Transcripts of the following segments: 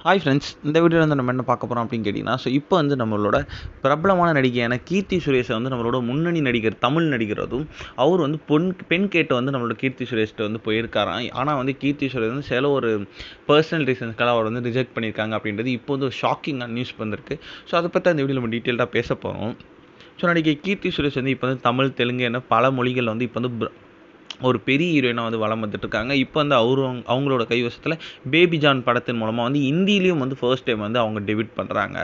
Hi friends, இந்த வீடியோவில் வந்து நம்ம என்ன பார்க்க போகிறோம் அப்படின்னு கேட்டிங்கன்னா, இப்போ வந்து நம்மளோட பிரபலமான நடிகையான கீர்த்தி சுரேஷை வந்து நம்மளோட முன்னணி நடிகர், தமிழ் நடிகரும் அவர் வந்து பெண் கேட்டு வந்து நம்மளோட கீர்த்தி சுரேஷ்கிட்ட வந்து போயிருக்காராம். ஆனால் வந்து கீர்த்தி சுரேஷ் வந்து சில ஒரு பர்சனல் ரீசன்ஸ்க்காக அவர் வந்து ரிஜெக்ட் பண்ணியிருக்காங்க அப்படின்றது இப்போ வந்து ஒரு ஷாக்கிங்கான நியூஸ் வந்திருக்கு. ஸோ அதை பற்றி அந்த வீடியோ நம்ம டீட்டெயிலாக பேச போகிறோம். ஸோ நடிகை கீர்த்தி சுரேஷ் வந்து இப்போ வந்து தமிழ், தெலுங்கு என பல மொழிகள் வந்து இப்போ வந்து ஒரு பெரிய ஹீரோயினாக வந்து வலம் வந்துட்டுருக்காங்க. இப்போ வந்து அவங்களோட கைவசத்தில் பேபி ஜான் படத்தின் மூலமாக வந்து ஹிந்திலையும் வந்து ஃபர்ஸ்ட் டைம் வந்து அவங்க டெபியூட் பண்ணுறாங்க.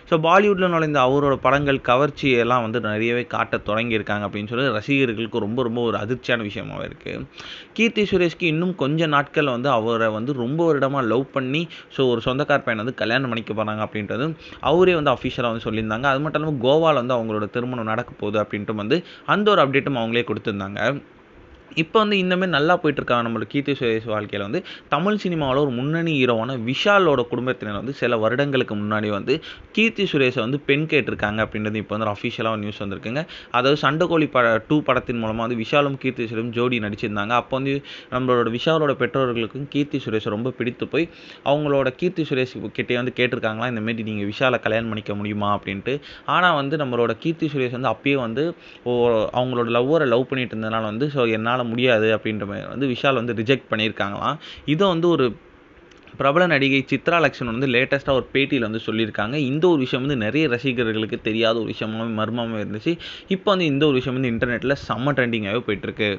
ஸோ பாலிவுட்டில் நுழைந்த அவரோட படங்கள் கவர்ச்சியெல்லாம் வந்து நிறையவே காட்ட தொடங்கியிருக்காங்க அப்படின்னு சொல்லி ரசிகர்களுக்கு ரொம்ப ரொம்ப ஒரு அதிர்ச்சியான விஷயமாகவே இருக்குது. கீர்த்தி சுரேஷ்க்கு இன்னும் கொஞ்ச நாட்கள் வந்து அவரை வந்து ரொம்ப வருடமாக லவ் பண்ணி ஒரு சொந்தக்கார பையனை வந்து கல்யாணம் பண்ணிக்க போகிறாங்க அப்படின்றது அவரே வந்து அஃபிஷியலாக வந்து சொல்லியிருந்தாங்க. அது மட்டும் இல்லாமல் கோவாவில் வந்து அவங்களோட திருமணம் நடக்க போகுது அப்படின்ட்டு வந்து அந்த ஒரு அப்டேட்டும் அவங்களே கொடுத்துருந்தாங்க. இப்போ வந்து இந்தமாரி நல்லா போயிட்டுருக்காங்க நம்மளோட கீர்த்தி சுரேஷ் வாழ்க்கையில் வந்து தமிழ் சினிமாவில் ஒரு முன்னணி ஹீரோவான விஷாலோட குடும்பத்தினர் வந்து சில வருடங்களுக்கு முன்னாடி வந்து கீர்த்தி சுரேஷை வந்து பெண் கேட்டிருக்காங்க அப்படின்றது இப்போ வந்து அஃபிஷியலாக நியூஸ் வந்திருக்குங்க. அதாவது சண்டைக்கோழி 2 படத்தின் மூலமாக வந்து விஷாலும் கீர்த்தி சுரேஷும் ஜோடி நடிச்சிருந்தாங்க. அப்போ வந்து நம்மளோட விஷாலோட பெற்றோர்களுக்கும் கீர்த்தி சுரேஷை ரொம்ப பிடித்து போய் அவங்களோட கீர்த்தி சுரேஷ் கிட்டே வந்து கேட்டிருக்காங்களா, இந்தமாரி நீங்கள் விஷாலை கல்யாணம் பண்ணிக்க முடியுமா அப்படின்ட்டு. ஆனால் வந்து நம்மளோட கீர்த்தி சுரேஷ் வந்து அப்பயே வந்து அவங்களோட லவ்வரை லவ் பண்ணிட்டு இருந்ததுனால வந்து என்னால் முடியாது அப்படின்ற மாதிரி வந்து விஷால் வந்து ரிஜெக்ட் பண்ணியிருக்காங்களாம். இதை வந்து ஒரு பிரபல நடிகை சித்ரா லக்ஷ்மன் வந்து லேட்டஸ்ட்டாக ஒரு பேட்டியில் வந்து சொல்லியிருக்காங்க. இந்த ஒரு விஷயம் வந்து நிறைய ரசிகர்களுக்கு தெரியாத ஒரு விஷயமாகவே மர்மமாக இருந்துச்சு. இப்போ வந்து இந்த ஒரு விஷயம் வந்து இன்டர்நெட்டில் செம்ம ட்ரெண்டிங்காகவே போயிட்டுருக்கு.